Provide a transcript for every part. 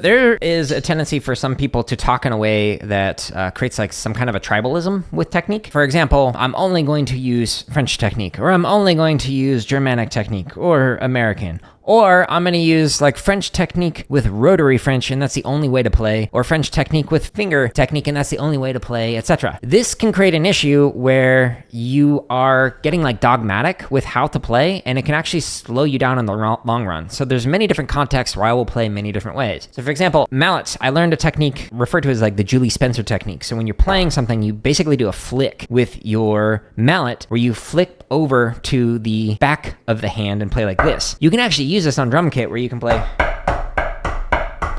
There is a tendency for some people to talk in a way that creates like some kind of a tribalism with technique. For example, I'm only going to use French technique, or I'm only going to use Germanic technique, or American. Or I'm going to use like French technique with rotary French, and that's the only way to play, or French technique with finger technique, and that's the only way to play, etc. This can create an issue where you are getting like dogmatic with how to play, and it can actually slow you down in the long run. So there's many different contexts where I will play many different ways. So for example, mallets, I learned a technique referred to as like the Julie Spencer technique. So when you're playing something, you basically do a flick with your mallet where you flick over to the back of the hand and play like this. You can actually use this on drum kit where you can play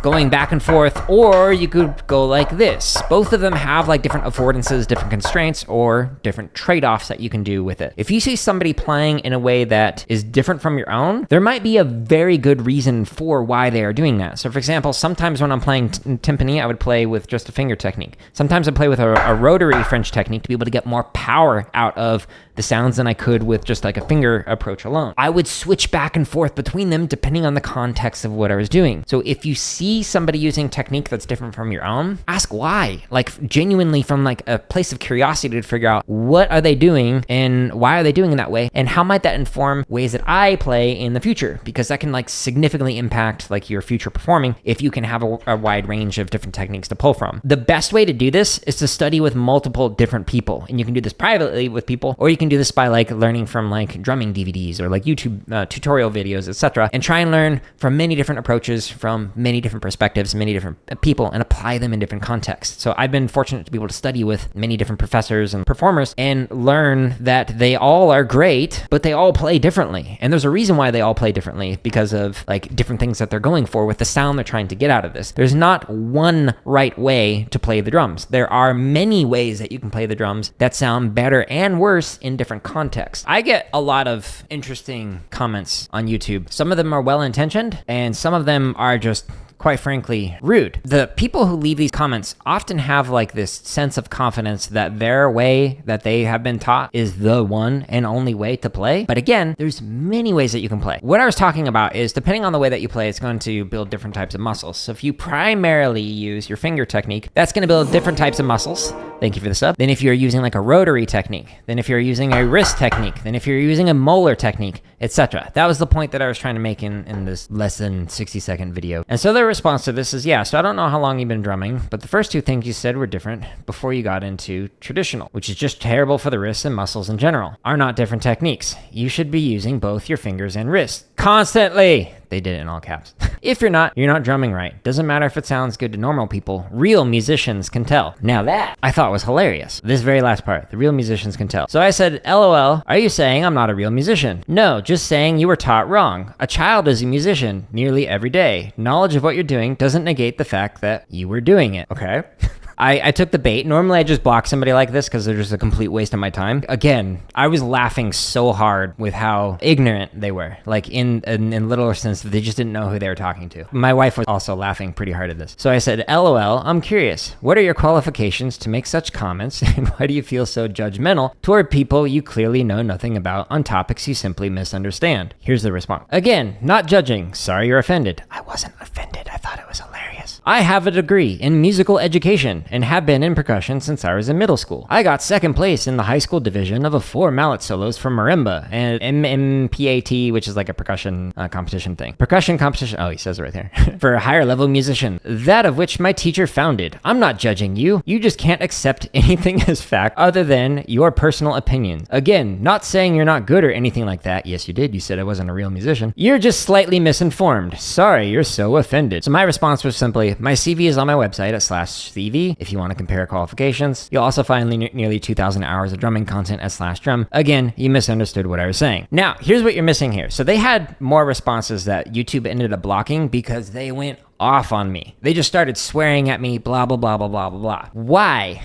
going back and forth, or you could go like this. Both of them have like different affordances, different constraints, or different trade-offs that you can do with it. If you see somebody playing in a way that is different from your own, there might be a very good reason for why they are doing that. So for example, sometimes when I'm playing timpani, I would play with just a finger technique. Sometimes I play with a rotary French technique to be able to get more power out of the sounds than I could with just like a finger approach alone. I would switch back and forth between them depending on the context of what I was doing. So if you see somebody using technique that's different from your own, ask why. Like genuinely from like a place of curiosity to figure out what are they doing and why are they doing it that way, and how might that inform ways that I play in the future, because that can like significantly impact like your future performing if you can have a wide range of different techniques to pull from. The best way to do this is to study with multiple different people, and you can do this privately with people, or you can do this by like learning from like drumming DVDs or like YouTube tutorial videos, etc., and try and learn from many different approaches from many different perspectives, many different people, and apply them in different contexts. So I've been fortunate to be able to study with many different professors and performers and learn that they all are great, but they all play differently. And there's a reason why they all play differently, because of like different things that they're going for with the sound they're trying to get out of this. There's not one right way to play the drums. There are many ways that you can play the drums that sound better and worse in different contexts. I get a lot of interesting comments on YouTube. Some of them are well-intentioned, and some of them are just quite frankly, rude. The people who leave these comments often have like this sense of confidence that their way that they have been taught is the one and only way to play. But again, there's many ways that you can play. What I was talking about is depending on the way that you play, it's going to build different types of muscles. So if you primarily use your finger technique, that's going to build different types of muscles. Thank you for the sub. Then if you're using like a rotary technique, then if you're using a wrist technique, then if you're using a molar technique, etc. That was the point that I was trying to make in this less than 60-second video. And so their response to this is, yeah, so I don't know how long you've been drumming, but the first two things you said were different before you got into traditional, which is just terrible for the wrists and muscles in general, are not different techniques. You should be using both your fingers and wrists constantly. They did it in all caps. If you're not drumming right. Doesn't matter if it sounds good to normal people. Real musicians can tell. Now that I thought was hilarious. This very last part, the real musicians can tell. So I said, LOL, are you saying I'm not a real musician? No, just saying you were taught wrong. A child is a musician nearly every day. Knowledge of what you're doing doesn't negate the fact that you were doing it. Okay. I took the bait. Normally I just block somebody like this because they're just a complete waste of my time. Again, I was laughing so hard with how ignorant they were. Like in little sense, they just didn't know who they were talking to. My wife was also laughing pretty hard at this. So I said, LOL, I'm curious. What are your qualifications to make such comments, and why do you feel so judgmental toward people you clearly know nothing about on topics you simply misunderstand? Here's the response. Again, not judging. Sorry you're offended. I wasn't offended. I thought it was hilarious. I have a degree in musical education and have been in percussion since I was in middle school. I got second place in the high school division of 4 mallet solos for marimba and MMPAT, which is like a percussion competition thing. Percussion competition, oh, he says it right there, for a higher level musician, that of which my teacher founded. I'm not judging you. You just can't accept anything as fact other than your personal opinions. Again, not saying you're not good or anything like that. Yes, you did. You said I wasn't a real musician. You're just slightly misinformed. Sorry, you're so offended. So my response was simply, my CV is on my website at /CV. If you want to compare qualifications, you'll also find nearly 2,000 hours of drumming content at /drum. Again, you misunderstood what I was saying. Now, here's what you're missing here. So they had more responses that YouTube ended up blocking because they went off on me. They just started swearing at me, blah, blah, blah, blah, blah, blah, blah. Why?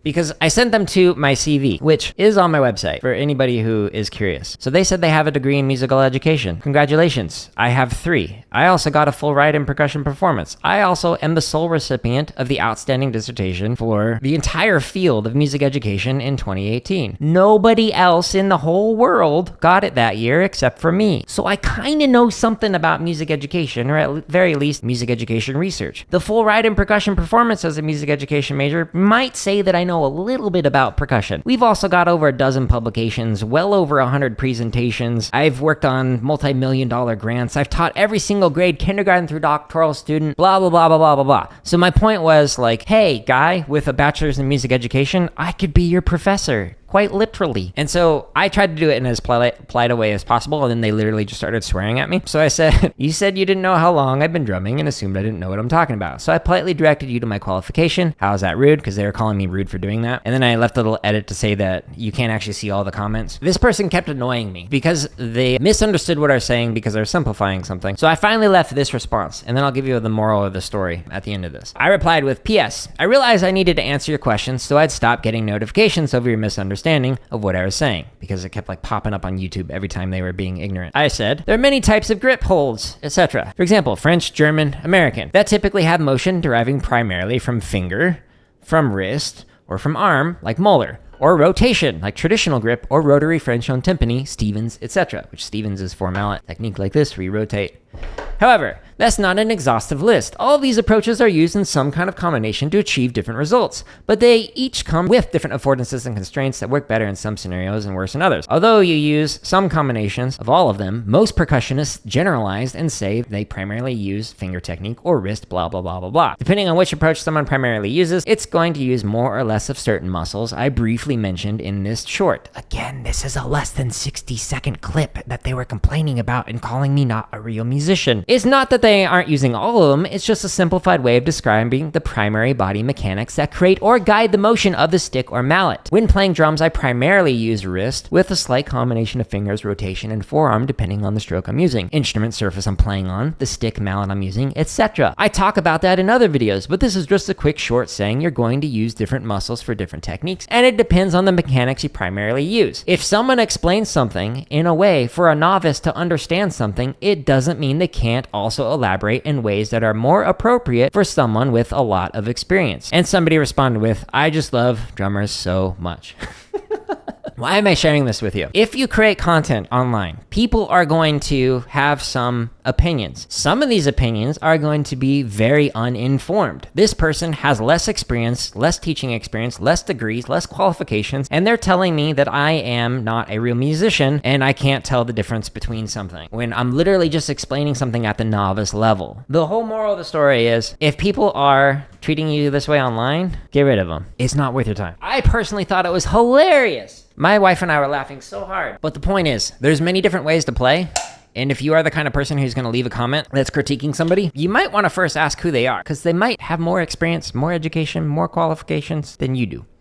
because I sent them to my CV, which is on my website for anybody who is curious. So they said they have a degree in musical education. Congratulations. I have 3. I also got a full ride in percussion performance. I also am the sole recipient of the outstanding dissertation for the entire field of music education in 2018. Nobody else in the whole world got it that year except for me. So I kind of know something about music education, or at very least music education research. The full ride in percussion performance as a music education major might say that I know a little bit about percussion. We've also got over a dozen publications, well over 100 presentations. I've worked on multi-million-dollar grants. I've taught every single grade, kindergarten through doctoral student, blah, blah, blah, blah, blah, blah, blah. So my point was like, hey, guy with a bachelor's in music education, I could be your professor. Quite literally. And so I tried to do it in as polite a way as possible, and then they literally just started swearing at me. So I said, you said you didn't know how long I've been drumming and assumed I didn't know what I'm talking about. So I politely directed you to my qualification. How is that rude? Because they were calling me rude for doing that. And then I left a little edit to say that you can't actually see all the comments. This person kept annoying me because they misunderstood what I was saying because they're simplifying something. So I finally left this response, and then I'll give you the moral of the story at the end of this. I replied with, P.S. I realized I needed to answer your questions so I'd stop getting notifications over your misunderstanding of what I was saying, because it kept like popping up on YouTube every time they were being ignorant. I said, there are many types of grip holds, etc. For example, French, German, American, that typically have motion deriving primarily from finger, from wrist, or from arm, like Moeller, or rotation, like traditional grip, or rotary French on timpani, Stevens, etc., which Stevens is for mallet. Technique like this, where you rotate. However, that's not an exhaustive list. All of these approaches are used in some kind of combination to achieve different results, but they each come with different affordances and constraints that work better in some scenarios and worse in others. Although you use some combinations of all of them, most percussionists generalize and say they primarily use finger technique or wrist, blah, blah, blah, blah, blah. Depending on which approach someone primarily uses, it's going to use more or less of certain muscles I briefly mentioned in this short. Again, this is a less than 60-second clip that they were complaining about and calling me not a real musician. It's not that they aren't using all of them, it's just a simplified way of describing the primary body mechanics that create or guide the motion of the stick or mallet. When playing drums, I primarily use wrist with a slight combination of fingers, rotation, and forearm depending on the stroke I'm using, instrument surface I'm playing on, the stick mallet I'm using, etc. I talk about that in other videos, but this is just a quick short saying you're going to use different muscles for different techniques, and it depends on the mechanics you primarily use. If someone explains something in a way for a novice to understand something, it doesn't mean they can't also elaborate in ways that are more appropriate for someone with a lot of experience. And somebody responded with, I just love drummers so much. Why am I sharing this with you? If you create content online, people are going to have some opinions. Some of these opinions are going to be very uninformed. This person has less experience, less teaching experience, less degrees, less qualifications, and they're telling me that I am not a real musician and I can't tell the difference between something when I'm literally just explaining something at the novice level. The whole moral of the story is if people are treating you this way online, get rid of them. It's not worth your time. I personally thought it was hilarious. My wife and I were laughing so hard. But the point is, there's many different ways to play. And if you are the kind of person who's going to leave a comment that's critiquing somebody, you might want to first ask who they are, because they might have more experience, more education, more qualifications than you do.